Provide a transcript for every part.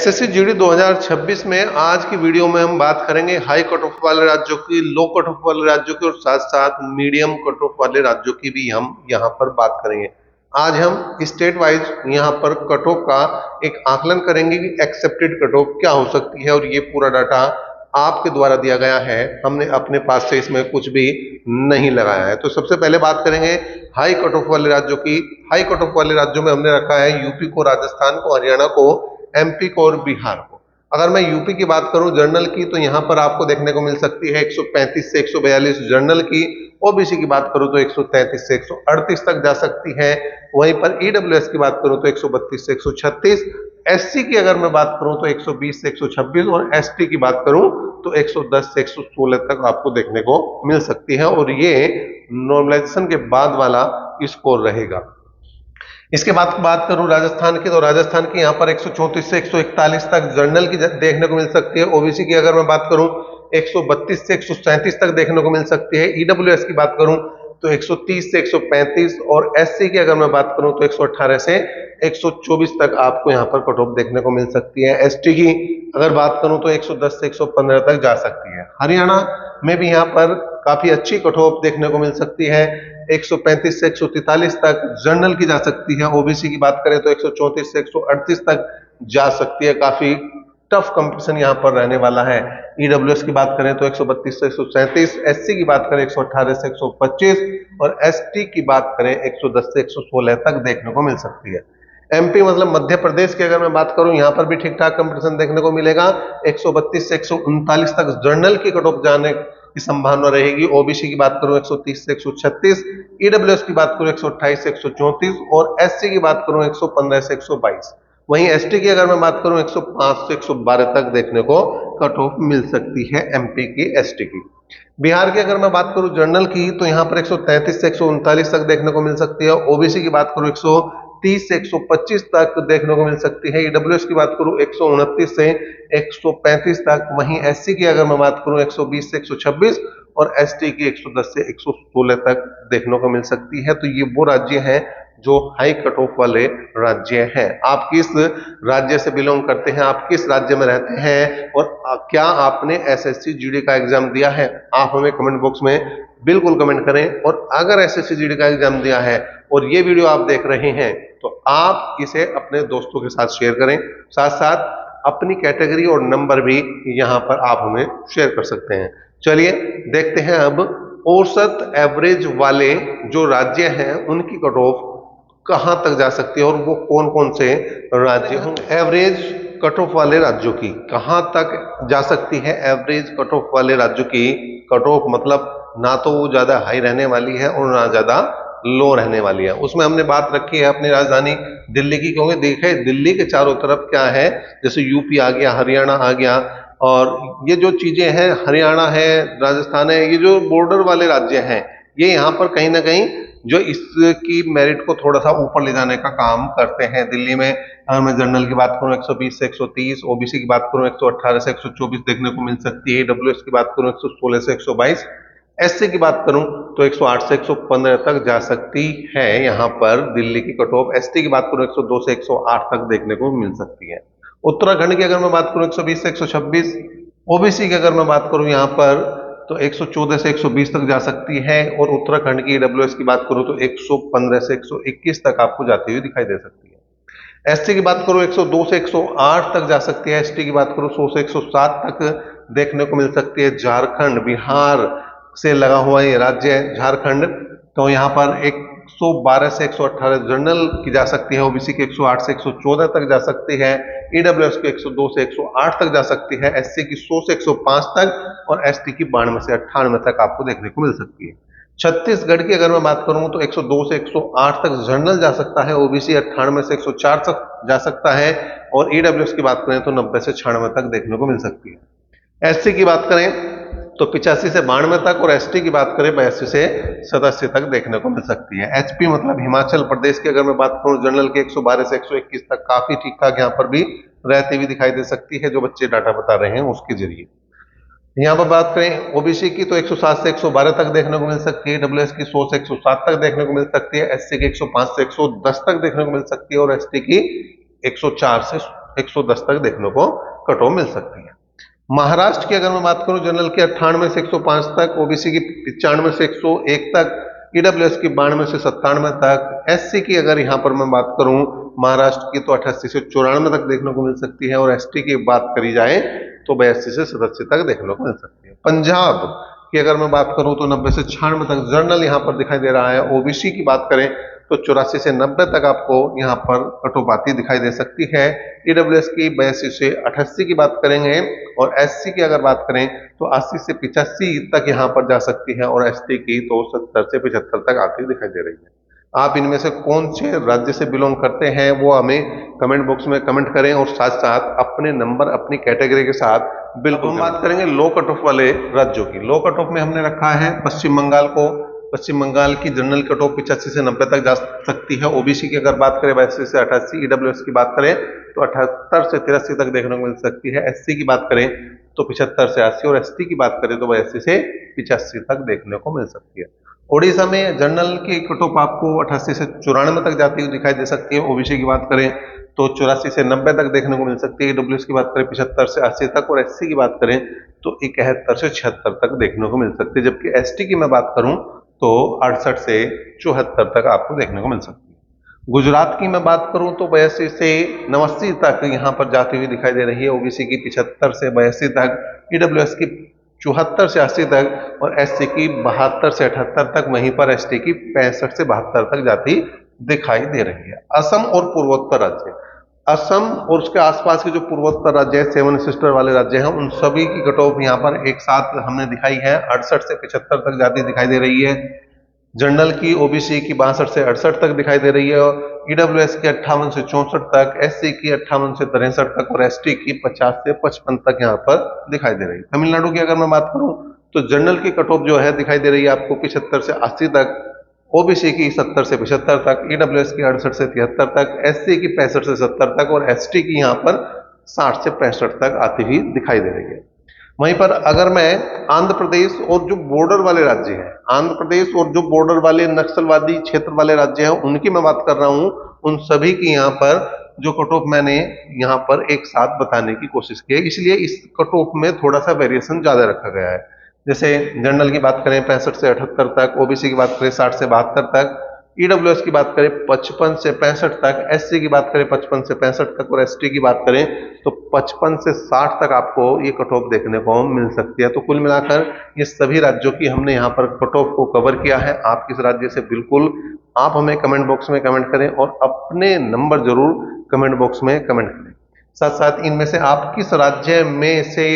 SSC GD 2026 में आज की वीडियो में हम बात करेंगे हाई कट ऑफ वाले राज्यों की, लो कट ऑफ वाले राज्यों की और साथ साथ मीडियम कट ऑफ वाले राज्यों की भी हम यहाँ पर बात करेंगे। आज हम स्टेट वाइज यहाँ पर कट ऑफ का एक आकलन करेंगे कि एक्सेप्टेड कट ऑफ क्या हो सकती है, और ये पूरा डाटा आपके द्वारा दिया गया है, हमने अपने पास से इसमें कुछ भी नहीं लगाया है। तो सबसे पहले बात करेंगे हाई कट ऑफ वाले राज्यों की। हाई कट ऑफ वाले राज्यों में हमने रखा है यूपी को, राजस्थान को, हरियाणा को, एमपी को और बिहार को। अगर मैं यूपी की बात करूं जनरल की, तो यहां पर आपको देखने को मिल सकती है 135 से 142 जनरल की। ओबीसी की बात करूं तो 133 से 138 तक जा सकती है। वहीं पर ईडब्ल्यूएस की बात करूं तो 132 से 136। एससी की अगर मैं बात करूं तो 120 से 126 और एसटी की बात करूं तो 110 से 116 तक आपको देखने को मिल सकती है, और ये नॉर्मलाइजेशन के बाद वाला स्कोर रहेगा। इसके बाद बात करूं राजस्थान की, तो राजस्थान की यहां पर 134 से 141 तक जनरल की देखने को मिल सकती है। ओबीसी की अगर मैं बात करूं 132 से 137 तक देखने को मिल सकती है। ईडब्ल्यूएस की बात करूं तो 130 से 135 और एससी की अगर मैं बात करूं तो 118 से 124 तक आपको यहां पर कट ऑफ देखने को मिल सकती है। एसटी की अगर बात करूं तो 110 से 115 तक जा सकती है। हरियाणा में भी यहां पर काफी अच्छी कट ऑफ देखने को मिल सकती है। 135 से 143 तक जनरल की जा सकती है। ओबीसी की बात करें तो 134 से 138 तक जा सकती है। काफी टफ कंपटीशन यहां पर रहने वाला है। ईडब्ल्यूएस की बात करें तो 132 से 137, एससी की बात करें 118 से 125 और एसटी की बात करें 110 से 116 तक देखने को मिल सकती है। एमपी मतलब मध्य प्रदेश की अगर मैं बात करूं, यहां पर भी ठीक ठाक कंपटीशन देखने को मिलेगा। 132 से 139 तक जनरल की कट ऑफ जाने की संभावना रहेगी। ओबीसी की बात करूं 130 से 136, ईडब्ल्यूएस की बात करूं 128 से 134 और एससी की बात करूं 115 से 122। वहीं एसटी की अगर मैं बात करूं 105 से 112 तक देखने को कट ऑफ मिल सकती है एमपी की, एसटी की। बिहार की अगर मैं बात करूं जनरल की, तो यहां पर 133 से 139 तक देखने को मिल सकती है। ओबीसी की बात करूं 130 से 125 तक देखने को मिल सकती है। ईडब्ल्यूएस की बात करूं 129 से 135 तक। वहीं एससी की अगर मैं बात करूं 120 से 126 और एसटी की 110 से 116 तक देखने को मिल सकती है। तो ये वो राज्य हैं जो हाई कट ऑफ वाले राज्य हैं। आप किस राज्य से बिलोंग करते हैं, आप किस राज्य में रहते हैं और क्या आपने एसएससी जीडी का एग्जाम दिया है, आप हमें कमेंट बॉक्स में बिल्कुल कमेंट करें। और अगर एसएससी जीडी का एग्जाम दिया है और ये वीडियो आप देख रहे हैं तो आप इसे अपने दोस्तों के साथ शेयर करें। साथ साथ अपनी कैटेगरी और नंबर भी यहाँ पर आप हमें शेयर कर सकते हैं। चलिए देखते हैं अब औसत एवरेज वाले जो राज्य हैं उनकी कट ऑफ कहां तक जा सकती है और वो कौन कौन से राज्य होंगे। एवरेज कट ऑफ वाले राज्यों की कहां तक जा सकती है। एवरेज कट ऑफ वाले राज्यों की कट ऑफ मतलब ना तो वो ज्यादा हाई रहने वाली है और ना ज्यादा लो रहने वाली है। उसमें हमने बात रखी है अपनी राजधानी दिल्ली की, क्योंकि देखे दिल्ली के चारों तरफ क्या है, जैसे यूपी आ गया, हरियाणा आ गया, और ये जो चीजें हैं, हरियाणा है, राजस्थान है, ये जो बॉर्डर वाले राज्य हैं, ये यहाँ पर कहीं ना कहीं जो इसकी मेरिट को थोड़ा सा ऊपर ले जाने का काम करते हैं। दिल्ली में अगर मैं जनरल की बात करूं 120 से 130, ओबीसी की बात करूं 118 से 124 देखने को मिल सकती है। ईडब्ल्यूएस की बात करूं 116 से 122, एससी की बात करूं तो 108 से 115 तक जा सकती है यहाँ पर दिल्ली की कट ऑफ। एसटी की बात करूं 102 से 108 तक देखने को मिल सकती है। उत्तराखंड की अगर मैं बात करूं 120 से 126, ओबीसी की अगर मैं बात करूं यहाँ पर तो 114 से 120 तक जा सकती है। और उत्तराखंड की ईडब्ल्यूएस की बात करूं तो 115 से 121 तक आपको जाती हुई दिखाई दे सकती है। एसटी की बात करूं 102 से 108 तक जा सकती है। एसटी की बात करूं 100 से 107 तक देखने को मिल सकती है। झारखंड, बिहार से लगा हुआ ये राज्य है झारखंड, तो यहाँ पर 112 से 118 जनरल की जा सकती है। ओबीसी की 108 से 114 तक जा सकती है। ईडब्ल्यूएस की 102 से 108 तक जा सकती है। एससी की 100 से 105 तक और एसटी की 92 से 98 तक आपको देखने को मिल सकती है। छत्तीसगढ़ की अगर मैं बात करूं तो 102 से 108 तक जनरल जा सकता है। ओबीसी 98 से 104 तक जा सकता है और ईडब्ल्यूएस की बात करें तो 90 से 96 तक देखने को मिल सकती है। एससी की बात करें तो 85 से 92 तक और एसटी की बात करें 82 से 87 तक देखने को मिल सकती है। एचपी मतलब हिमाचल प्रदेश की अगर मैं बात करूं जनरल के 112 से 121 तक काफी ठीक ठाक यहाँ पर भी रहती हुई दिखाई दे सकती है, जो बच्चे डाटा बता रहे हैं उसके जरिए। यहाँ पर बात करें ओबीसी की तो 107 से 112 तक देखने को मिल सकती है। डब्ल्यूएस की 100 से 107 तक देखने को मिल सकती है। एससी की 105 से 110 तक देखने को मिल सकती है और एसटी की 104 से 110 तक देखने को कट ऑफ मिल सकती है। महाराष्ट्र की अगर मैं बात करूं, जनरल की 98 से 105 तक, ओबीसी की 95 से 101 तक, ईडब्ल्यूएस की 92 से 97 तक, एससी की अगर यहां पर मैं बात करूं महाराष्ट्र की तो 88 से 94 तक देखने को मिल सकती है, और एसटी की बात करी जाए तो 82 से 87 तक देखने को मिल सकती है। पंजाब की अगर मैं बात करूं तो 90 से 96 तक जनरल यहां पर दिखाई दे रहा है। ओबीसी की बात करें तो 84 से 90 तक आपको यहां पर कटौती दिखाई दे सकती है। ईडब्ल्यूएस की 82 से 88 की बात करेंगे, और एससी की अगर बात करें तो 80 से 85 तक यहां पर जा सकती है, और एसटी की तो 70 से 75 तक आती दिखाई दे रही है। आप इनमें से कौन से राज्य से बिलोंग करते हैं वो हमें कमेंट बॉक्स में कमेंट करें, और साथ साथ अपने नंबर अपनी कैटेगरी के साथ बिल्कुल। हम बात करेंगे लो कट ऑफ वाले राज्यों की। लो कट ऑफ में हमने रखा है पश्चिम बंगाल को। पश्चिम बंगाल की जनरल कट ऑफ 85 से 90 तक जा सकती है। ओबीसी की अगर बात करें 82 से 88, ईडब्ल्यूएस की बात करें तो 78 से 83 तक देखने को मिल सकती है। एससी की बात करें तो 75 से 80, और एसटी की बात करें तो 82 से 85 तक देखने को मिल सकती है। ओडिशा में जनरल की कट ऑफ आपको 88 से 94 तक जाती हुई दिखाई दे सकती है। ओबीसी की बात करें तो 84 से 90 तक देखने को मिल सकती है। ईडब्ल्यूएस की बात करें 75 से 80 तक, और एससी की बात करें तो 71 से 76 तक देखने को मिल सकती है। जबकि एसटी की मैं बात करूं तो 68 से 74 तक आपको देखने को मिल सकती है। गुजरात की मैं बात करूं तो 82 से 89 तक यहां पर जाती हुई दिखाई दे रही है। ओबीसी की 75 से 82 तक, ईडब्ल्यूएस की 74 से 80 तक, और एससी की 72 से 78 तक, वहीं पर एसटी की 65 से 72 तक जाती दिखाई दे रही है। असम और पूर्वोत्तर राज्य, असम और उसके आसपास के जो पूर्वोत्तर राज्य है, 7 सिस्टर वाले राज्य हैं, उन सभी की कट ऑफ यहाँ पर एक साथ हमने दिखाई है। 68 से 75 तक जाती दिखाई दे रही है। जनरल की ओबीसी की 62 से 68 तक दिखाई दे रही है, और ईडब्ल्यूएस की 58 से 64 तक, एससी की 58 से 63 तक, और एसटी की 50 से 55 तक यहाँ पर दिखाई दे रही है। तमिलनाडु की अगर मैं बात करूं तो जनरल की कट ऑफ जो है दिखाई दे रही है आपको 75 से 80 तक, ओबीसी की 70 से 75 तक, ईडब्ल्यूएस की 68 से 73 तक, एससी की 65 से 70 तक, और एसटी की यहाँ पर 60 से 65 तक आती हुई दिखाई दे रही है। वहीं पर अगर मैं आंध्र प्रदेश और जो बॉर्डर वाले राज्य हैं, आंध्र प्रदेश और जो बॉर्डर वाले नक्सलवादी क्षेत्र वाले राज्य हैं उनकी मैं बात कर रहा हूं, उन सभी की यहाँ पर जो कट ऑफ मैंने यहाँ पर एक साथ बताने की कोशिश की है, इसलिए इस कट ऑफ में थोड़ा सा वेरिएशन ज्यादा रखा गया है। जैसे जनरल की बात करें 65 से 78 तक, ओबीसी की बात करें 60 से 72 तक, ईडब्ल्यूएस की बात करें 55 से 65 तक, एससी की बात करें 55 से 65 तक, और एसटी की बात करें तो 55 से 60 तक आपको ये कट ऑफ देखने को मिल सकती है। तो कुल मिलाकर ये सभी राज्यों की हमने यहाँ पर कट ऑफ को कवर किया है। आप किस राज्य से, बिल्कुल आप हमें कमेंट बॉक्स में कमेंट करें, और अपने नंबर जरूर कमेंट बॉक्स में कमेंट करें। साथ साथ इनमें से आप किस राज्य में से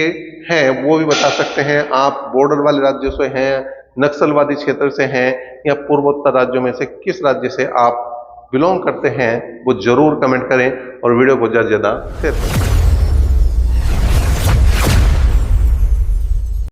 हैं वो भी बता सकते हैं। आप बॉर्डर वाले राज्यों से हैं, नक्सलवादी क्षेत्र से हैं, या पूर्वोत्तर राज्यों में से किस राज्य से आप बिलोंग करते हैं वो जरूर कमेंट करें, और वीडियो को ज्यादा से ज्यादा शेयर करें।